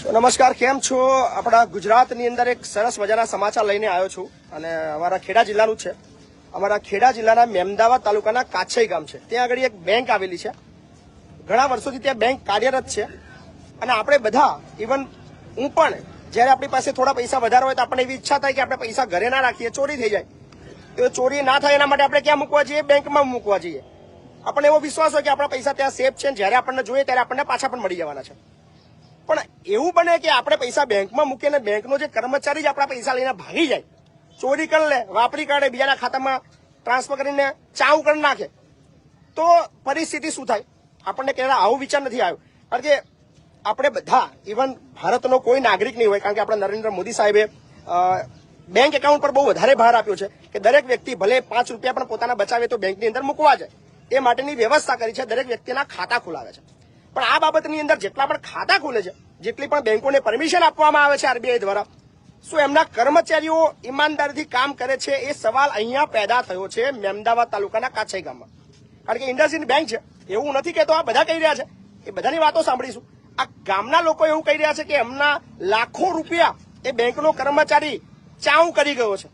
નમસ્કાર, કેમ છો? આપણા ગુજરાતની અંદર એક સરસ મજાના સમાચાર લઈને આવ્યો છું અને અમારા ખેડા જિલ્લાનું છે. અમારા ખેડા જિલ્લાના મેમદાવાદ તાલુકાના કાછઈ ગામ છે. ત્યાં આગળ એક બેંક આવેલી છે. ઘણા વર્ષોથી ત્યાં બેંક કાર્યરત છે અને આપણે બધા, ઇવન હું પણ, જ્યારે આપણી પાસે થોડા પૈસા વધારે હોય તો આપણને એવી ઈચ્છા થાય કે આપણે પૈસા ઘરે ના રાખીએ, ચોરી થઈ જાય. તો ચોરી ના થાય એના માટે આપણે ક્યાં મૂકવા જઈએ? બેંકમાં મૂકવા જઈએ. આપણને એવો વિશ્વાસ હોય કે આપણા પૈસા ત્યાં સેફ છે, જ્યારે આપણને જોઈએ ત્યારે આપણને પાછા પણ મળી જવાના છે. પણ એવું બને કે આપણે પૈસા બેંકમાં મૂકીને બેંકનો જે કર્મચારી જ આપણા પૈસા લઈને ભાગી જાય, ચોરી કરી લે, વાપરી કાઢે, બીજાના ખાતામાં ટ્રાન્સફર કરીને ચાઉ કરી નાખે, તો પરિસ્થિતિ શું થાય? આપણને ક્યારે આવો વિચાર નથી આવ્યો. કારણ કે આપણે બધા, ઇવન ભારતનો કોઈ નાગરિક નહીં હોય, કારણ કે આપણા નરેન્દ્ર મોદી સાહેબે બેંક એકાઉન્ટ પર બહુ વધારે ભાર આપ્યો છે કે દરેક વ્યક્તિ ભલે 5 રૂપિયા પણ પોતાના બચાવે તો બેંકની અંદર મૂકવા જાય, એ માટેની વ્યવસ્થા કરી છે. દરેક વ્યક્તિના ખાતા ખોલાવે છે. પણ આ બાબતની અંદર જેટલા પણ ખાતા ખોલે છે, જેટલી પણ બેંકોને પરમિશન આપવામાં આવે છે આરબીઆઈ દ્વારા, શું એમના કર્મચારીઓ ઈમાનદારીથી કામ કરે છે? એ સવાલ અહીંયા પેદા થયો છે મેમદાવાદ તાલુકાના કાછઈ ગામમાં. કારણ કે ઇન્ડસઇન્ડ બેંક છે, એવું નથી કહેતો આ બધા કહી રહ્યા છે, એ બધાની વાતો સાંભળીશું. આ ગામના લોકો એવું કહી રહ્યા છે કે એમના લાખો રૂપિયા એ બેંકનો કર્મચારી ચાઉ કરી ગયો છે.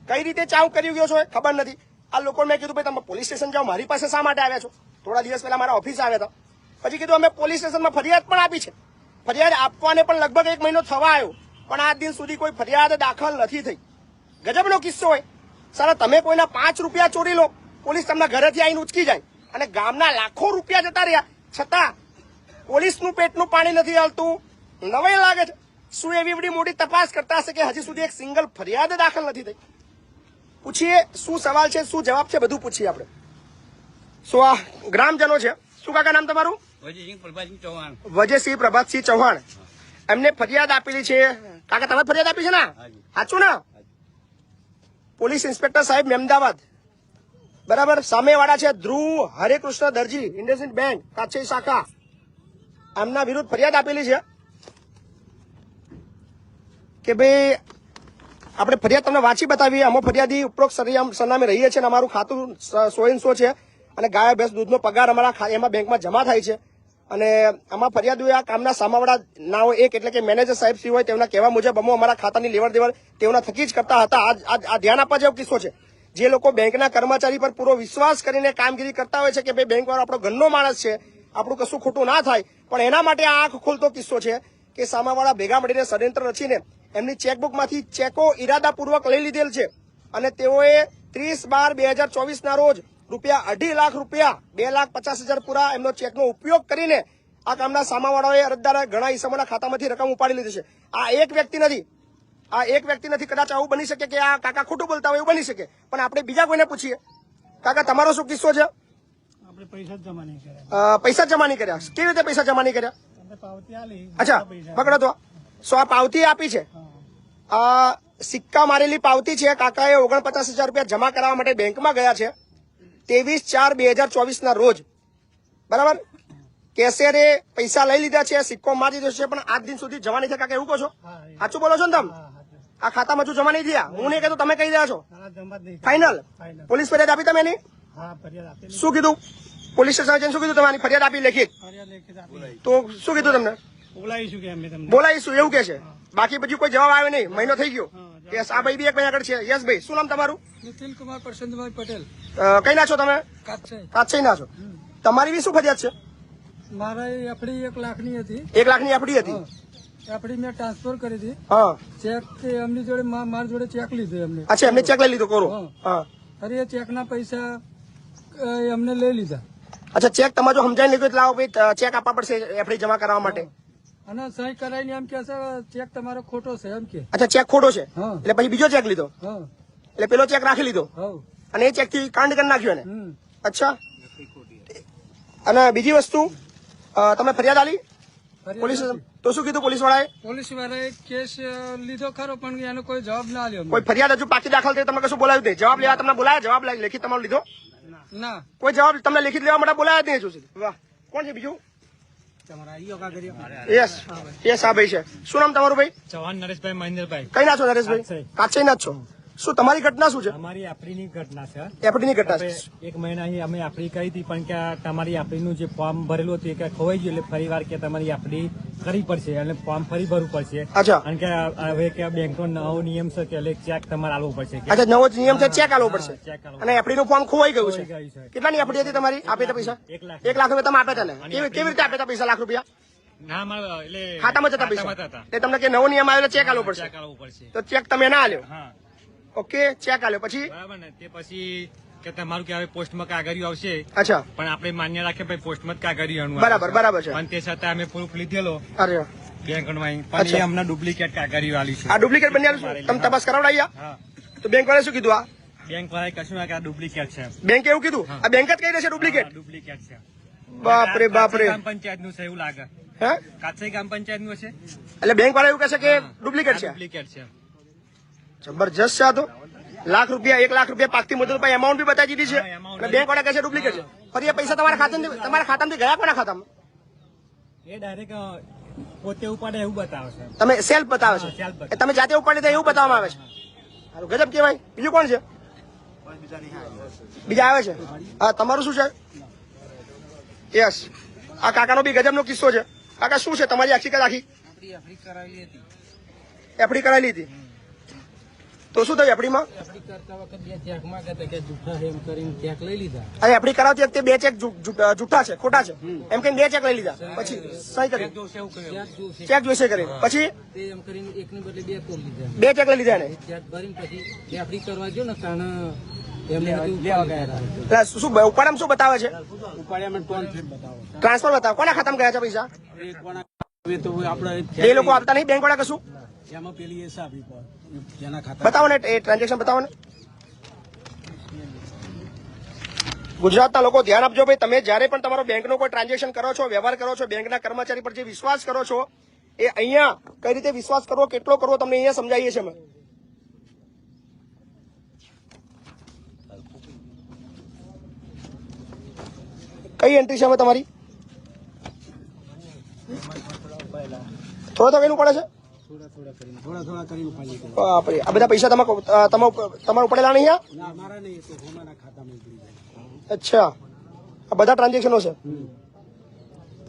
કઈ રીતે ચાઉ કરી ગયો છે ખબર નથી. આ લોકોને મેં કીધું, ભાઈ તમે પોલીસ સ્ટેશન જાઓ, મારી પાસે શા માટે આવ્યા છો? થોડા દિવસ પહેલા મારા ઓફિસ આવ્યા હતા. પછી કીધું અમે પોલીસ સ્ટેશનમાં ફરિયાદ પણ આપી છે. ફરિયાદ આપવાને પણ લગભગ 1 મહિનો થવા આવ્યો, પણ આજ દિન સુધી કોઈ ફરિયાદ દાખલ નથી થઈ. ગજબનો કિસ્સો હોય. સારા, તમે કોઈના 5 રૂપિયા ચોરી લો, પોલીસ તમને ઘરેથી આવીને ઉચકી જાય, અને ગામના લાખો રૂપિયા જતા રહ્યા છતાં પોલીસનું પેટનું પાણી નથી હાલતું. નવાઈ લાગે છે. શું એવી બધી મોટી તપાસ કરતા હશે કે હજી સુધી એક સિંગલ ફરિયાદ દાખલ નથી થઈ? પૂછીએ શું સવાલ છે, શું જવાબ છે, બધું પૂછીએ આપણે. શું આ ગ્રામજનો છે? શું કાકા નામ તમારું? વજયસિંહ પ્રભાતસિંહ ચૌહાણ. એમને ફરિયાદ આપેલી છે. કાકા તમે ફરિયાદ આપી છે ને? સાચું ને? પોલીસ ઇન્સ્પેક્ટર સાહેબ મેમદાવાદ, બરાબર. સામેવાળા છે ધ્રુવ હરેકૃષ્ણ દરજી, ઇન્ડસઇન્ડ બેંક કાછઈ શાખા. એમના વિરુદ્ધ ફરિયાદ આપેલી છે કે ભાઈ આપણે ફરિયાદ તમને વાંચી બતાવીએ. અમે ફરિયાદી ઉપરોક્ત સરનામે રહીએ છીએ અને અમારું ખાતું 100 છે અને ગાય ભેંસ દૂધનો પગાર અમારા એમાં બેંકમાં જમા થાય છે. અને આમાં ફરિયાદીઓ આ કામના સામાવાળા નાઓ એક એટલે કે મેનેજર સાહેબ શ્રી હોય તેમના કહેવા મુજબ અમો અમારા ખાતાની લેવડ દેવડ તેઓના થકી જ કરતા હતા. આ ધ્યાન આપવા જેવો કિસ્સો છે. જે લોકો બેંકના કર્મચારી પર પૂરો વિશ્વાસ કરીને કામગીરી કરતા હોય છે કે ભાઈ બેંક વાળો આપણો ઘરનો માણસ છે, આપણું કશું ખોટું ના થાય, પણ એના માટે આ આંખ ખોલતો કિસ્સો છે કે સામાવાળા ભેગા મળીને ષડયંત્ર રચીને એમની ચેકબુકમાંથી ચેકો ઇરાદાપૂર્વક લઈ લીધેલ છે. અને તેઓએ 30/12/2024 ના રોજ ₹2.5 લાખ 2,50,000 પૂરા એમનો ચેકનો ઉપયોગ કરીને આ કામના સામાવાળાએ અરજદારે ઘણા ઈસમોના ખાતામાંથી રકમ ઉપાડી લીધી છે. આ એક વ્યક્તિ નથી. કદાચ આવું બની શકે કે આ કાકા ખોટું બોલતા હોય, એવું બની શકે. પણ આપણે બીજા કોઈને પૂછીએ. કાકા તમારો શું કિસ્સો છે? આપણે પૈસા જમા નહીં કર્યા. પૈસા જમા નહીં કર્યા? કેવી રીતે પૈસા જમા નહીં કર્યા? અચ્છા, પકડો તો. આ પાવતી આપી છે, આ સિક્કા મારેલી પાવતી છે. કાકાએ 49,000 રૂપિયા જમા કરાવવા માટે બેંકમાં ગયા છે 23/4/2024 ના રોજ, બરાબર. કેશિયરે પૈસા લઈ લીધા છે, સિક્કો મારી દીધો છે, પણ આજ દિન સુધી જમા નહીં થયા. કાકા એવું કહો છો? સાચું બોલો છો ને તમે? આ ખાતામાં હજુ જમા નહીં થયા? હું નહીં કહેતો, તમે કહી રહ્યા છો. ફાઇનલ? પોલીસ ફરિયાદ આપી તમે એની? શું કીધું? પોલીસ સ્ટેશન શું કીધું? તમારી ફરિયાદ આપી લેખિત? તો શું કીધું તમને? બોલાવીશું એવું કે છે. બાકી બીજું કોઈ જવાબ આવે નહીં. મહિનો થઈ ગયો. યસ, આ ભાઈ બી 1 મહિના આગળ છે. યસ ભાઈ, શું નામ તમારું? નિતિન કુમાર પ્રશાંતભાઈ પટેલ. કઈ ના છો તમે? કાછઈ ના છો. તમારી બી શું ફરિયાદ છે? મારા એફડી 1 લાખની હતી. 1 લાખની એફડી હતી. એફડી મેં ટ્રાન્સફર કરી હતી. હા. ચેક એમની જોડે મારી જોડે ચેક લીધો એમને. અચ્છા, એમને ચેક લઈ લીધો કોરો? હા. અરે એ ચેકના પૈસા એમને લઈ લીધા. અચ્છા, ચેક તમારે જો સમજાવી લીધું એટલે લાવો ભાઈ ચેક આપવા પડશે એફડી જમા કરાવવા માટે. અને સહી કરાઈને એમ કે છે ચેક તમારો ખોટો છે એમ કે. અચ્છા, ચેક ખોટો છે એટલે પછી બીજો ચેક લીધો? એટલે પેલો ચેક રાખી લીધો અને એ ચેક થી કાંડ કરી નાખ્યો ને? અચ્છા. અને બીજી વસ્તુ, તમે ફરિયાદ આલી પોલીસ? તો શું કીધું પોલીસ વાળાએ? કેસ લીધો ખરો, પણ એનો કોઈ જવાબ ના આલ્યો. કોઈ ફરિયાદ હજુ બાકી દાખલ થઈ? તમને કશું બોલાવ્યું નહીં? જવાબ લેવા તમને બોલાયા? જવાબ લેખિત તમારો લીધો? ના, કોઈ જવાબ તમને લેખિત લેવા માટે બોલાયા જ નહીં હજુ સુધી. વાહ, કોણ છે બીજું? યસ, હા ભાઈ છે. શું નામ તમારું ભાઈ? ચૌહાણ નરેશભાઈ મહેન્દ્રભાઈ. કઈ ના છો નરેશભાઈ? કાછઈ ના જ છો. શું તમારી ઘટના શું છે? અમારી આપણીની ઘટના છે. એફડીની ઘટના છે. 1 મહિના અહીં અમે આપણી કરી હતી, પણ કે તમારી આપણીનું જે ફોર્મ ભરેલું હતું એ ખોવાઈ ગયું, એટલે ફરી વાર કે તમારી આપણી કરવી પડશે અને ફોર્મ ફરી ભરવું પડશે. અચ્છા. કારણ કે હવે કે બેંકનો નવો નિયમ છે કે એટલે ચેક તમારે આલવો પડશે. કે અચ્છા, નવો જ નિયમ છે, ચેક આલવો પડશે. ચેક આલવો અને એફડી નું ફોર્મ ખોવાઈ ગયું ખોવાઈ છે. ગયું છે. કેટલાની એફડી હતી તમારી? આપે હતા પૈસા? 1 લાખ. 1 લાખ રૂપિયા તમે આપ્યા હતા ને? કેવી રીતે આપ્યા હતા પૈસા? લાખ રૂપિયા ના મારા એટલે ખાતામાં જતા પૈસા ખાતામાં હતા. એટલે તમને કે નવો નિયમ આવ્યો ચેક આલવો પડશે. ચેક આલવો પડશે. તો ચેક તમે ના આલ્યો. હા ઓકે, ચેક આલ્યો પછી? બરાબર ને. તે પછી કે તમારું કે હવે પોસ્ટમાં કાગળિયું આવશે, અચ્છા, પણ આપણે માન્ય રાખીએ ભાઈ પોસ્ટમાં જ કાગળિયું બરાબર બરાબર છે. પણ તે છતાં અમે પ્રૂફ લીધેલો અરે, બેંકમાં, પણ અચ્છા. એ અમને ડુપ્લિકેટ કાગળિયું આલી છે. આ ડુપ્લિકેટ બની આવ્યું? તમે તપાસ કરાવડાવી? હા, તો બેંક વાળા શું કીધું? આ બેંક વાળાએ કશું ના કે આ ડુપ્લિકેટ છે. બેંકે એવું કીધું? આ બેંક જ કહી રહેશે ડુપ્લિકેટ? ડુપ્લિકેટ છે. બાપરે બાપરે. ગ્રામ પંચાયત નું છે એવું લાગે. હે, કાછઈ ગ્રામ પંચાયત નું છે. એટલે બેંક વાળા એવું કહેશે કે ડુપ્લિકેટ છે? ડુપ્લિકેટ છે. જબરજસ્ત છે આ તો. લાખ રૂપિયા, 1 લાખ રૂપિયા પાકતી મુદત પર એમાઉન્ટ બી બતાવી દીધી છે હા, amount અને બેંક વાળા કહે છે ડુપ્લિકેટ છે. ફરી એ પૈસા તમારા ખાતામાંથી ગયા કોના ખાતામાં? એ ડાયરેક્ટ પોતે ઉપાડે એવું બતાવે છે. તમે સેલ્ફ બતાવે છે? હા, self બતાવે. એ તમે જાતે ઉપાડી દે એવું બતાવવામાં આવે છે? સારું, ગજબ કહેવાય. બીજું કોણ છે? બીજા આવે છે? હા, તમારું શું છે? યસ, આ કાકાનો બી ગજબનો કિસ્સો છે. કાકા શું છે તમારી આખી આખી એફડી કરાયેલી હતી? તો શું થયું એફડીમાં? અરે, એફડી કરાવતી વખતે 2 ચેક જૂઠા છે, ખોટા છે એમ કઈ 2 ચેક લઈ લીધા, પછી સહી કરી ચેક જોઈશે કરી, પછી 2 ચેક લઈ લીધા એને. એટલે શું ઉપાડામાં શું બતાવે છે? ટ્રાન્સફર બતાવે. કોના ખાતામાં ગયા છે પૈસા? એ લોકો આપતા નહીં બેંક વાળા કશું? બતાવો ને એ ટ્રાન્ઝેક્શન બતાવો ને. ગુજરાતના લોકો ધ્યાન આપજો ભાઈ, તમે જયારે પણ તમારો બેંકનો કોઈ ટ્રાન્ઝેક્શન કરો છો, વ્યવહાર કરો છો, બેંકના કર્મચારી પર જે વિશ્વાસ કરો છો, એ અહીંયા કઈ રીતે વિશ્વાસ કરવો, કેટલો કરવો, તમને અહીંયા સમજાવીએ છીએ અમે. કઈ એન્ટ્રી છે અમે તમારી? થોડા કઈનું પડે છે? બાપરે, આ બધા પૈસા તમારે પડેલા નહીં? અચ્છા, આ બધા ટ્રાન્ઝેક્શનો છે.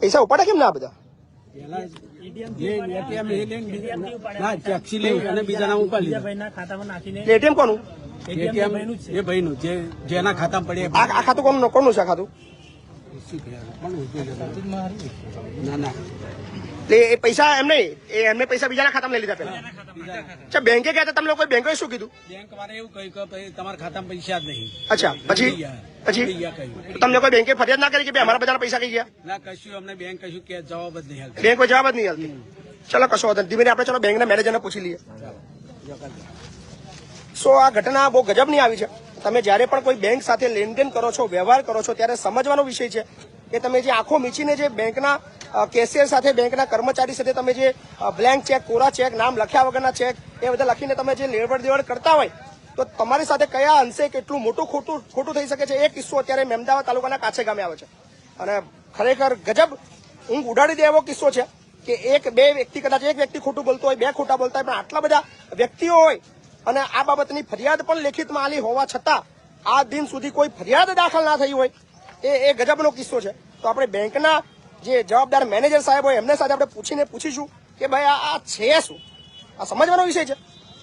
પૈસા ઉપાડે કેમ ના બધા? એટીએમ કોનું? જેના ખાતામાં પડે આ ખાતું કોનું છે? આ ખાતું ના ના એટલે એ પૈસા એમ નહીં, એમને પૈસા બીજાના ખાતામાં લઈ લીધા પેલા? અચ્છા, બેંકે ગયા તમે લોકો? બેંકે શું કીધું? બેંક વાળા એવું કહ્યું કે ભાઈ તમારા ખાતામાં પૈસા જ નહીં. અચ્છા, પછી તમને કોઈ બેંકે ફરિયાદ ના કરી કે ભાઈ અમારા બધાના પૈસા કઈ ગયા? ના, કશું અમને બેંક કશું કે જવાબ જ નહીં હાલતો. બેંક કોઈ જવાબ જ નહીં હાલતી. ચલો, કશો વાંધો નહીં. ધીમે આપણે ચલો બેંકના મેનેજરને પૂછી લઈએ. આ ઘટના બહુ ગજબની આવી છે. તમે જયારે પણ કોઈ બેંક સાથે લેનદેન કરો છો, વ્યવહાર કરો છો, ત્યારે સમજવાનો વિષય છે કે તમે જે આંખો મીચીને જે બેંકના કેશિયર સાથે, બેંકના કર્મચારી સાથે તમે જે બ્લેન્ક ચેક, કોરા ચેક, નામ લખ્યા વગરના ચેક એ બધા લખીને તમે જે લેવડ દેવડ કરતા હોય, તો તમારી સાથે કયા અંશે કેટલું મોટું ખોટું થઈ શકે છે. એ કિસ્સો અત્યારે મેમદાવાદ તાલુકાના કાછે ગામે આવે છે અને ખરેખર ગજબ ઊંઘ ઉડાડી દે એવો કિસ્સો છે કે 1-2 વ્યક્તિ, કદાચ એક વ્યક્તિ ખોટું બોલતો હોય, 2 ખોટા બોલતા હોય, પણ આટલા બધા વ્યક્તિઓ હોય અને આ બાબતની ફરિયાદ પણ લેખિતમાં આલી હોવા છતાં આ દિન સુધી કોઈ ફરિયાદ દાખલ ના થઈ હોય, એ ગજબનો કિસ્સો છે. તો આપણે બેંકના જે જવાબદાર મેનેજર સાહેબ હોય એમને સાથે આપણે પૂછીશું કે ભાઈ આ છે શું? આ સમજવાનો વિષય છે.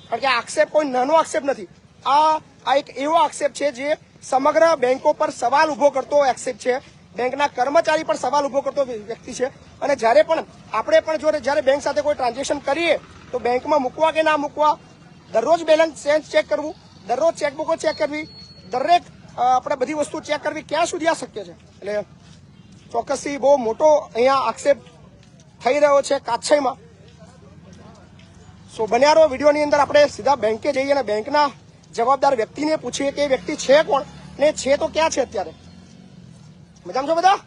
કારણ કે આ આક્ષેપ કોઈ નાનો આક્ષેપ નથી. આ એક એવો આક્ષેપ છે જે સમગ્ર બેંકો પર સવાલ ઉભો કરતો આક્ષેપ છે, બેંકના કર્મચારી પર સવાલ ઉભો કરતો વ્યક્તિ છે. અને જ્યારે પણ આપણે પણ જ્યારે બેંક સાથે કોઈ ટ્રાન્ઝેક્શન કરીએ તો બેંકમાં મૂકવા કે ના મૂકવા, દરરોજ બેલેન્સ ચેક કરવું, દરરોજ ચેકબુકો ચેક કરવી, દરેક આપણે બધી વસ્તુ ચેક કરવી, ક્યાં સુધી આ શક્ય છે? એટલે ચોક્કસથી બહુ મોટો અહીંયા આક્ષેપ થઈ રહ્યો છે કાછઈમાં. બન્યા રહો વિડીયોની અંદર. આપણે સીધા બેંકે જઈએ અને બેંકના જવાબદાર વ્યક્તિને પૂછીએ કે એ વ્યક્તિ છે કોણ ને છે તો ક્યાં છે અત્યારે. મજામાં છો બધા?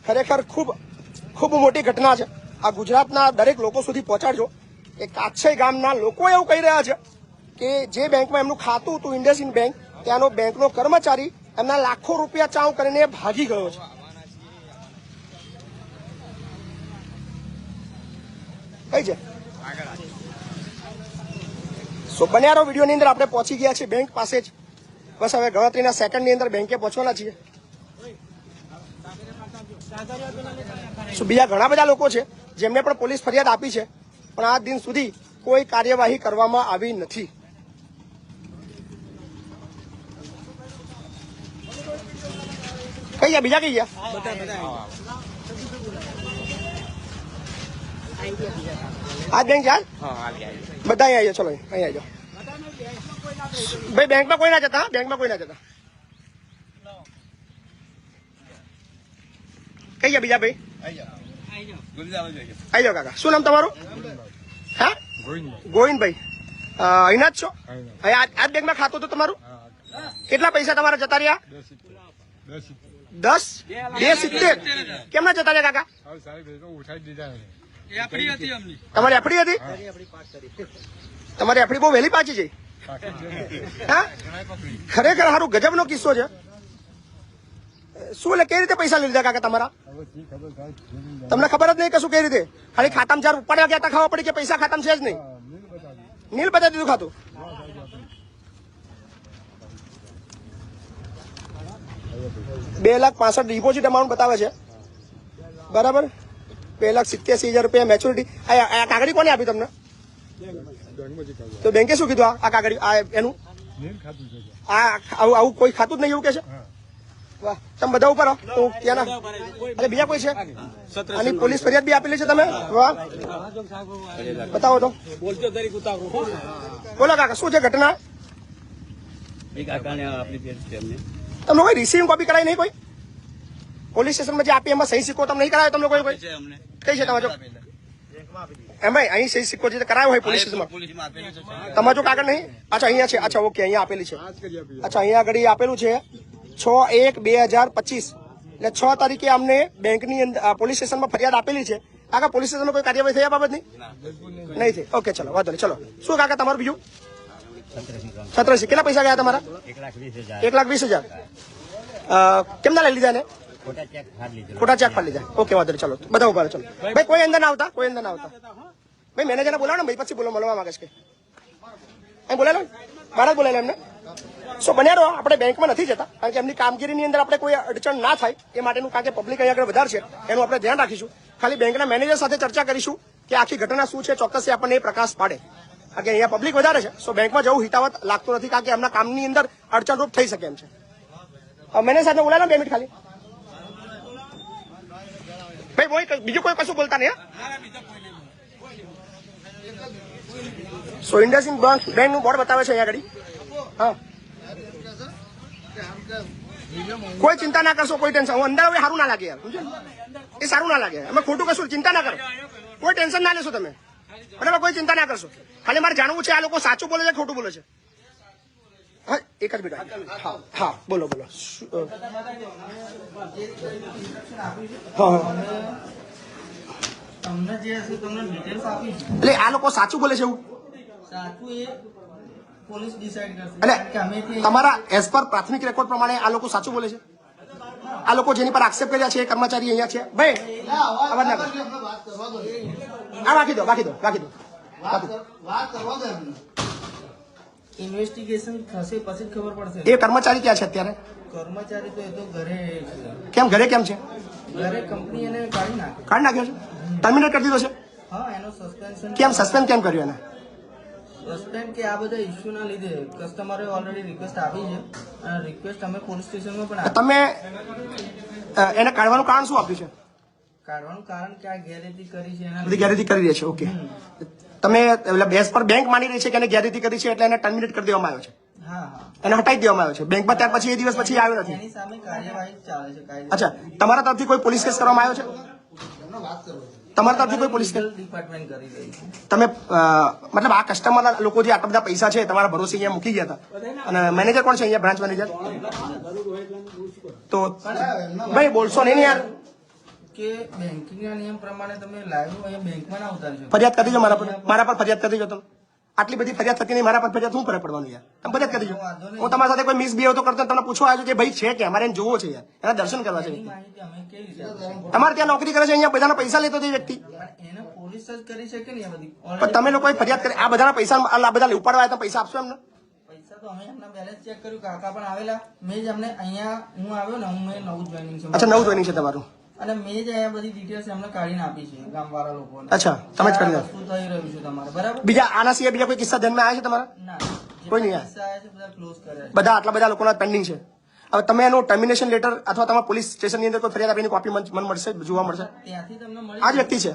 ખરેખર ખૂબ મોટી ઘટના છે. આ ગુજરાતના દરેક લોકો સુધી પહોંચાડજો. એ કાછઈ ગામના લોકો એવું કહી રહ્યા છે કે જે બેંકમાં એમનું ખાતું હતું, ઇન્ડસઇન્ડ બેંક, ત્યાંનો બેંકનો કર્મચારી એમના લાખો રૂપિયા ચાઉ કરીને ભાગી ગયો છે. કઈ છે? બન્યા રહો વિડીયોની અંદર. આપણે પહોંચી ગયા છીએ બેંક પાસે જ. બસ હવે ગણતરીના સેકન્ડની અંદર બેંકે પહોંચવાના છીએ. શું બીજા ઘણા બધા લોકો છે જેમને પણ પોલીસ ફરિયાદ આપી છે, પણ આ દિન સુધી કોઈ કાર્યવાહી કરવામાં આવી નથી. કઈ ગયા બીજા કઈ ગયા? આ બેંક છે બધા અહીંયા ચલો અહીંયા આવજો ભાઈ. બેંકમાં કોઈ ના જતા, બેંકમાં કોઈ ના જતા. કઈ ગયા બીજા ભાઈ? આવી જાઓ કાકા. શું નામ તમારું? હા, ગોવિંદભાઈ. અહીંના જ છો? આ બેંકમાં ખાતું હતું તમારું? કેટલા પૈસા તમારા જતા રહ્યા? 10.70. કેમ ના જતા રહ્યા કાકા? તમારી એફડી હતી? તમારી એફડી બહુ વહેલી પાછી છે. હા, ખરેખર સારું ગજબનો કિસ્સો છે. શું એટલે કઈ રીતે પૈસા લીધા કાકા તમારા? તમને ખબર જ નહીં કશું કઈ રીતે? ખાલી ખાતામાં ચાર ઉપાડ્યા ગયા ખબર પડી કે પૈસા ખાતામાં છે જ નહીં. નીલ બતાવી દીધું ખાતું. ₹2,65,000 ડિપોઝિટ અમાઉન્ટ બતાવે છે, બરાબર. ₹2,87,000 મેચ્યોરિટી. આ કાગળી કોને આપી તમને? તો બેંકે શું કીધું? આ કાગળી એનું આવું કોઈ ખાતું જ નહીં એવું કે છે? વાહ, તમે બધા ઉપર આવો તો ત્યાંના. અરે બીજા કોઈ છે? આની પોલીસ ફરિયાદ બી આપેલી છે તમે? વાહ, બતાવો તો. બોલો કાકા, શું છે ઘટના? તમને કોઈ રિસીવિંગ કોપી કરાવી નહીં? કોઈ પોલીસ સ્ટેશનમાં જે આપી એમાં સહી સિક્કો તમને નહીં કરાયો? તમને કોઈ કઈ છે તમારો? એમાં અહીં સહી સિક્કો જે કરાયો હોય પોલીસ સ્ટેશનમાં, તમારો કાગળ નહીં? અચ્છા, અહીંયા છે. અચ્છા, ઓકે, અહીંયા આપેલી છે. અચ્છા, અહીંયા આગળ આપેલું છે 6/1/2025. એટલે 6 તારીખે અમને બેંકની અંદર પોલીસ સ્ટેશનમાં ફરિયાદ આપેલી છે. કાકા, પોલીસ સ્ટેશનમાં કોઈ કાર્યવાહી થઈ આ બાબતની? નહીં થઈ. ઓકે, ચલો વાંધો નહીં. ચલો, શું કાકા તમારું બીજું? 87. કેટલા પૈસા ગયા તમારા? 1,20,000. કેમના લઈ લીધા ને? ખોટા ચેક ફાડી લીધા. ઓકે, વાંધો નહીં. ચલો બધા ઉભા રહો. ચલો ભાઈ, કોઈ અંદર ના આવતા, કોઈ અંદર ના આવતા. ભાઈ મેનેજરને બોલાવો ને ભાઈ, પછી બોલો, મળવા માંગે છે. અહીં બોલાય લો, બહાર જ બોલાય એમને. શું બન્યા રહો, આપણે બેંકમાં નથી જતા કારણ કે એમની કામગીરીની અંદર આપણે કોઈ અડચણ ના થાય એ માટેનું, કારણ કે પબ્લિક અહીં આગળ વધારે છે એનું આપણે ધ્યાન રાખીશું. ખાલી બેંકના મેનેજર સાથે ચર્ચા કરીશું કે આખી ઘટના શું છે, ચોક્કસ આપણને એ પ્રકાશ પાડે. કારણ કે અહીંયા પબ્લિક વધારે છે, સો બેંકમાં જવું હિતાવત લાગતું નથી કારણ કે એમના કામની અંદર અડચણરૂપ થઈ શકે એમ છે. મેનેજર સાથે બોલાય 2 મિનિટ ખાલી. ભાઈ બીજું કોઈ કશું બોલતા નહીં. સો ઇન્ડસઇન્ડ બેંક નું બોર્ડ બતાવે છે અહીંયા આગળ. હા, કોઈ ચિંતા ના કરશો, કોઈ ટેન્શન. હું અંદર હવે સારું ના લાગે યાર, એ સારું ના લાગે. અમે ખોટું કશું, ચિંતા ના કરો, કોઈ ટેન્શન ના લેશો તમે, બરાબર? કોઈ ચિંતા ના કરશો. ખાલી મારે જાણવું છે આ લોકો સાચું બોલે છે ખોટું બોલે છે. હા, એક જ મિનિટ. હા હા, બોલો બોલો. હા, એટલે આ લોકો સાચું બોલે છે એવું? એટલે તમારા એઝ પર પ્રાથમિક રેકોર્ડ પ્રમાણે આ લોકો સાચું બોલે છે? આ લોકો જેની પર આક્ષેપ કર્યા છે એ કર્મચારી અહીંયા છે? ભાઈ અવાજ ના કરો. આ રાખી દો, રાખી દો, રાખી દો. ઇન્વેસ્ટિગેશન થશે પછી ખબર પડશે. એ કર્મચારી ક્યાં છે અત્યારે? કર્મચારી તો એ તો ઘરે છે. કેમ ઘરે કેમ છે? ઘરે કંપની એને કાઢી નાખ્યો છે, ટર્મિનેટ કરી દીધો છે. હા, એનો સસ્પેન્શન. કેમ સસ્પેન્ડ કેમ કર્યું એને? સસ્પેન્ડ કે આ બધા ઇસ્યુ ના લીધે કસ્ટમરે ઓલરેડી રિક્વેસ્ટ આપી છે અને રિક્વેસ્ટ અમે પોલીસ સ્ટેશનમાં પણ આપી. તમે એને કાઢવાનું કારણ શું આપ્યું છે? કાઢવાનું કારણ કે આ ગેરરીતિ કરી છે, એના બધી ગેરરીતિ કરી રહી છે. ઓકે, તમે બેસ પર બેંક માની રહી છે કે એને ગેરરીતિ કરી છે એટલે એને ટર્મિનેટ કરી દેવામાં આવ્યો છે? હા હા, એને હટાવી દેવામાં આવ્યો છે બેંકમાં. ત્યાર પછી એ દિવસ પછી આવ્યો નથી? એની સામે કાર્યવાહી ચાલે છે. અચ્છા, તમારા તરફથી કોઈ પોલીસ કેસ કરવામાં આવ્યો છે? તમારા તરફથી કોઈ પોલીસ કેસ? ડિપાર્ટમેન્ટ કરી રહી છે. તમે મતલબ આ કસ્ટમર લોકો જે આટલા બધા પૈસા છે તમારા ભરોસે અહીંયા મૂકી ગયા હતા, અને મેનેજર કોણ છે અહીંયા, બ્રાન્ચ મેનેજર? તો ભાઈ બોલશો નહીં યાર. કે બેંકિંગના નિયમ પ્રમાણે તમે લાઈવ અહીંયા બેંકમાં ના ઉતારશો. ફરિયાદ કરી દો મારા પર ફરિયાદ કરી દો તમે. આટલી બધી ફરિયાદ થતી નહીં, મારા પર ફરિયાદ શું ફરક પડવાનું યાર? તમે ફરિયાદ કરી દો. હું તમારા સાથે કોઈ મિસબિહેવ તો કરતો તમને પૂછવા આવ્યો કે ભાઈ છે કે અમારે એને જોવો છે યાર, એના દર્શન કરવા છે. માહિતી અમે કેવી રીતે આપીશું? તમારે ત્યાં નોકરી કરે છે, અહીંયા બધાના પૈસા લેતો તે વ્યક્તિ. પણ એને પોલીસ જ કરી શકે ને આ બધી. પણ તમે લોકોએ ફરિયાદ કરી, આ બધાના પૈસા આ બધા ઉપાડવા તમે પૈસા આપશો એમને? પૈસા તો અમે એમના બેલેન્સ ચેક કર્યું, કાકા પણ આવેલા. મેં જ અમને અહીંયા હું આવ્યો ને, હું નવું જોઈનિંગ છે. અચ્છા, નવું જોઈનિંગ છે તમારું. અને મેં જ અહીંયા બધી ડિટેલ્સ એમને કાઢીને આપી છે ગામવાળા લોકોને. અચ્છા, તમે જ કાઢી આ વસ્તુ થઈ રહ્યું છે તમારે, બરાબર? બીજા આના સિવાય બીજા કોઈ કિસ્સા ધ્યાનમાં આવ્યા છે તમારા? ના, કોઈ નહીં જેટલા કિસ્સા આવ્યા છે બધા ક્લોઝ કર્યા છે. બધા આટલા બધા લોકોના પેન્ડિંગ છે. હવે તમે એનું ટર્મિનેશન લેટર અથવા તમારા પોલીસ સ્ટેશનની અંદર કોઈ ફરિયાદ આપીની કોપી મને મળશે, જોવા મળશે? ત્યાંથી તમને મળી આ જ વ્યક્તિ છે,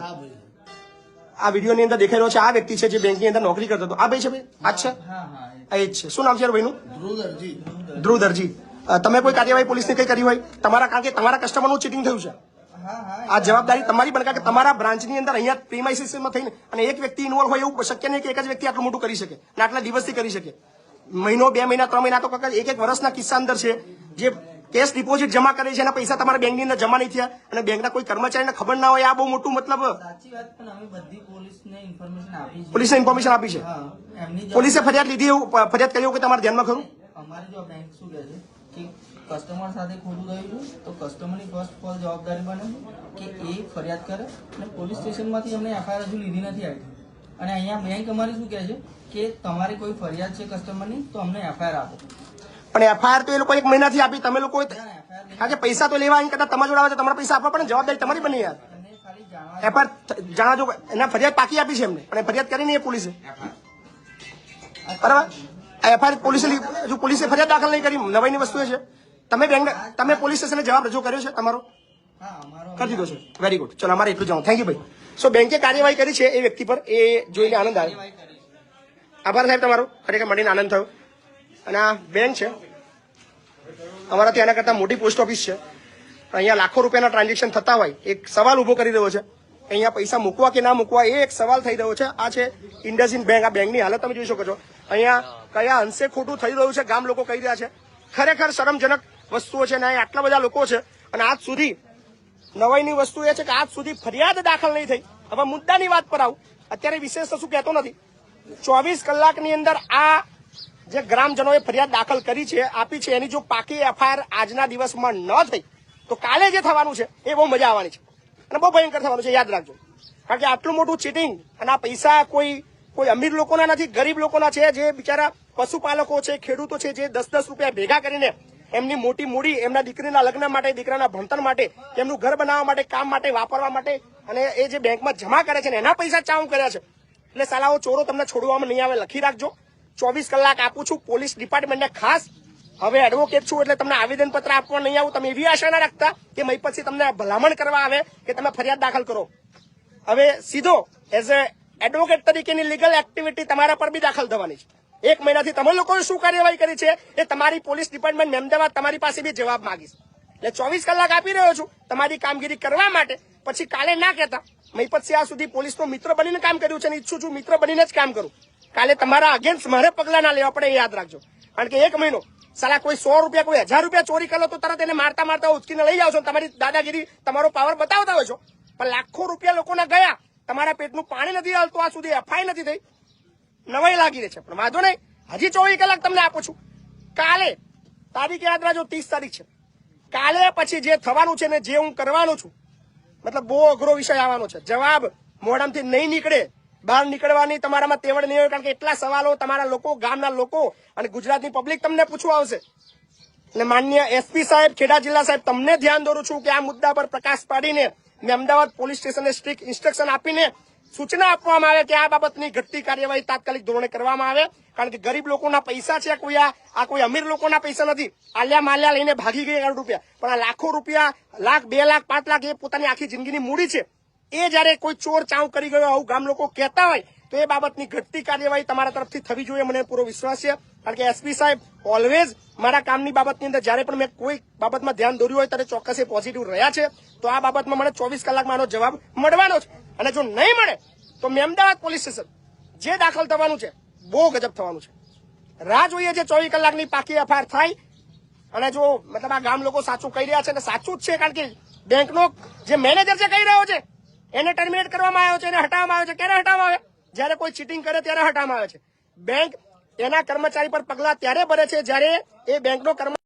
આ વિડીયોની અંદર દેખાઈ રહ્યો છે આ વ્યક્તિ છે જે બેંકની અંદર નોકરી કરતો હતો. આ ભાઈ છે ભાઈ? આ જ છે, હા હા આ એ જ છે. શું નામ છે ભાઈનું? ધ્રુવ દરજી. તમે કોઈ કાર્યવાહી પોલીસને કઈ કરી હોય તમારા, કારણ કે તમારા કસ્ટમરનું ચીટિંગ થયું છે, હા હા આ જવાબદારી તમારી બને, કારણ કે તમારા બ્રાન્ચની અંદર અહીંયા પ્રીમાઇસીસમાં થઈને અને એક વ્યક્તિ ઇન્વોલ્વ હોય એવું શક્ય નહીં કે એક જ વ્યક્તિ આટલું મોટું કરી શકે અને આટલા દિવસથી કરી શકે. મહિનો, 2 મહિના, 3 મહિના તો કાકા એક વર્ષના કિસ્સા અંદર છે જે કેશ ડિપોઝિટ જમા કરે છે એના પૈસા તમારા બેંકની અંદર જમા નહીં થયા અને બેંકના કોઈ કર્મચારીને ખબર ના હોય. આ બહુ મોટું મતલબ સાચી વાત, પણ અમે બધી પોલીસને ઇન્ફોર્મેશન આપી છે. પોલીસને ઇન્ફોર્મેશન આપી છે. હા, એમની પોલીસે ફરિયાદ લીધી, એવું ફરિયાદ કરી એવું કે તમારા ધ્યાનમાં ખરું? અમારી જો બેંક શું કહે છે કે કસ્ટમર સાથે ખોટું થયું છે તો કસ્ટમરની ફર્સ્ટ ઓફ ઓલ જવાબદારી બને કે એ ફરિયાદ કરે અને પોલીસ સ્ટેશનમાંથી અમને એફઆઈઆર હજુ લીધી નથી આવી. અને અહીંયા બેંક અમારી શું કહે છે કે તમારી કોઈ ફરિયાદ છે કસ્ટમરની તો અમને એફઆઈઆર આપો. પણ એફઆઈઆર તો એ લોકો 1 મહિનાથી આપી, તમે લોકો કારણ કે પૈસા તો લેવા અહીં કદાચ તમારા જોડે આવે તો તમારા પૈસા આપવા પડે, જવાબદારી તમારી બની યાર. અને ખાલી જાણવા એફઆઈઆર જાણજો, એના ફરિયાદ પાકી આપી છે એમને અને ફરિયાદ કરી નહીં એ પોલીસે, બરાબર? એફઆઈઆર પોલીસે ફરિયાદ દાખલ નહીં કરી. નવાઈની વસ્તુ એ છે તમે પોલીસ સ્ટેશને જવાબ રજૂ કર્યો છે તમારો? હા અમારો કરી દીધો છે. Very good. ચલો, અમારે એટલું જાણવું. થેન્ક યુ ભાઈ. સો બેંકે કાર્યવાહી કરી છે એ વ્યક્તિ પર, એ જોઈને આનંદ આવ્યો. આભાર સાહેબ તમારો, ખરેખર મળીને આનંદ થયો. અને આ બેંક છે અમારા ત્યાંના કરતાં મોટી પોસ્ટ ઓફિસ છે. અહીંયા લાખો રૂપિયાના ટ્રાન્ઝેક્શન થતા હોય, એક સવાલ ઉભો કરી રહ્યો છે અહીંયા પૈસા મૂકવા કે ના મૂકવા, એ એક સવાલ થઈ રહ્યો છે. આ છે ઇન્ડસઇન્ડ બેંક. આ બેંકની હાલત તમે જોઈ શકો છો. અહીંયા કયા અંશે ખોટું થઈ રહ્યું છે ગામ લોકો કહી રહ્યા છે. ખરેખર શરમજનક વસ્તુઓ છે ને અહીંયા આટલા બધા લોકો છે અને આજ સુધી નવાઈની વસ્તુ એ છે કે આજ સુધી ફરિયાદ દાખલ નહીં થઈ. હવે મુદ્દાની વાત પર આવું, અત્યારે વિશેષ તો શું કહેતો નથી. 24 કલાકની અંદર આ જે ગ્રામજનોએ ફરિયાદ દાખલ કરી છે, આપી છે, એની જો પાકી એફઆઈઆર આજના દિવસમાં ન થઈ તો કાલે જે થવાનું છે એ બહુ મજા આવવાની છે અને બહુ ભયંકર થવાનું છે, યાદ રાખજો. કારણ કે આટલું મોટું ચીટિંગ અને આ પૈસા કોઈ અમીર લોકોના નથી, ગરીબ લોકોના છે, જે બિચારા પશુપાલકો છે, ખેડૂતો છે, જે 10-10 રૂપિયા ભેગા કરીને એમની મોટી મૂડી એમના દીકરીના લગ્ન માટે, દીકરાના ભણતર માટે, એમનું ઘર બનાવવા માટે, કામ માટે, વાપરવા માટે અને એ જે બેંકમાં જમા કરે છે ને એના પૈસા ચાઉ કર્યા છે. એટલે સાલાઓ ચોરો તમને છોડવામાં નહીં આવે, લખી રાખજો. 24 કલાક આપું છું પોલીસ ડિપાર્ટમેન્ટને ખાસ. હવે એડવોકેટ છું એટલે તમને આવેદનપત્ર આપવા નહીં આવું. તમે એવી આશા ના રાખતા કે મય પછી તમને ભલામણ કરવા આવે કે તમે ફરિયાદ દાખલ કરો. હવે સીધો એઝ એ એડવોકેટ તરીકેની લીગલ એક્ટિવિટી તમારા પર બી દાખલ થવાની છે. 1 મહિનાથી તમે લોકોએ શું કાર્યવાહી કરી છે એ તમારી પોલીસ ડિપાર્ટમેન્ટ અમદાવાદ તમારી પાસે બી જવાબ માંગીશ. એટલે 24 કલાક આપી રહ્યો છું તમારી કામગીરી કરવા માટે. પછી કાલે ના કહેતા મય પછી આ સુધી પોલીસનો મિત્ર બનીને કામ કર્યું છે અને ઈચ્છું છું મિત્ર બનીને જ કામ કરું. કાલે તમારા અગેન્સ્ટ મારે પગલા ના લેવા પડે એ યાદ રાખજો. કારણ કે 1 મહિનો સાલા કોઈ 100 રૂપિયા, કોઈ 1000 રૂપિયા ચોરી કરો તો તરત એને મારતા મારતા ઉચકીને લઈ જાવ છો, તમારી દાદાગીરી, તમારો પાવર બતાવતા હોય છો. પણ લાખો રૂપિયા લોકોના ગયા, તમારા પેટનું પાણી નથી હાલતું, આ સુધી એફઆઈ નથી થઈ, નવાઈ લાગી રહી છે. પણ વાંધો નહીં, હજી 24 કલાક તમને આપું છું. કાલે તારીખ યાદ રાખજો, 30 તારીખ છે. કાલે પછી જે થવાનું છે ને જે હું કરવાનું છું, મતલબ બહુ અઘરો વિષય આવવાનો છે. જવાબ મોઢામાંથી નહીં નીકળે, બહાર નીકળવાની તમારામાં તેવડ નહીં હોય. કારણ કે એટલા સવાલો તમારા લોકો, ગામના લોકો અને ગુજરાતની પબ્લિક તમને પૂછવા આવશે. અને માનનીય એસપી સાહેબ, ખેડા જિલ્લા સાહેબ, તમને ધ્યાન દોરું છું કે આ મુદ્દા પર પ્રકાશ પાડીને મેં અમદાવાદ પોલીસ સ્ટેશનને સ્ટ્રિક્ટ ઇન્સ્ટ્રક્શન આપીને સૂચના આપવામાં આવે કે આ બાબતની ઘટતી કાર્યવાહી તાત્કાલિક ધોરણે કરવામાં આવે. કારણ કે ગરીબ લોકોના પૈસા છે, કોઈ આ કોઈ અમીર લોકોના પૈસા નથી. આલ્યા માલ્યા લઈને ભાગી ગયા કરોડ રૂપિયા, પણ આ લાખો રૂપિયા, લાખ, 2 લાખ, 5 લાખ એ પોતાની આખી જિંદગીની મૂડી છે. એ જયારે કોઈ ચોર ચાઉ કરી ગયો આવું ગામ લોકો કહેતા હોય તો એ બાબતની ઘટતી કાર્યવાહી તમારા તરફથી થવી જોઈએ, મને પૂરો વિશ્વાસ છે. કારણ કે એસપી સાહેબ ઓલવેઝ મારા કામની બાબતની અંદર જયારે પણ મેં કોઈ બાબતમાં ધ્યાન દોર્યું હોય ત્યારે ચોક્કસ એ પોઝિટિવ રહ્યા છે. તો આ બાબતમાં મને 24 કલાકમાં આનો જવાબ મળવાનો છે. અને જો નહીં મળે તો મેં અમદાવાદ પોલીસ સ્ટેશન જે દાખલ થવાનું છે બહુ ગજબ થવાનું છે. રાહ જોઈએ છે 24 કલાકની પાકી એફઆઈઆર થાય. અને જો મતલબ આ ગામ લોકો સાચું કહી રહ્યા છે અને સાચું જ છે, કારણ કે બેંકનો જે મેનેજર છે કહી રહ્યો છે એને ટર્મિનેટ કરવામાં આવ્યો છે, એને હટાવવામાં આવ્યો છે. ક્યારે હટાવવામાં આવે? જયારે કોઈ ચીટિંગ કરે ત્યારે હટાવવામાં આવે છે. બેંક એના કર્મચારી પર પગલા ત્યારે ભરે છે જ્યારે એ બેંકનો કર્મચારી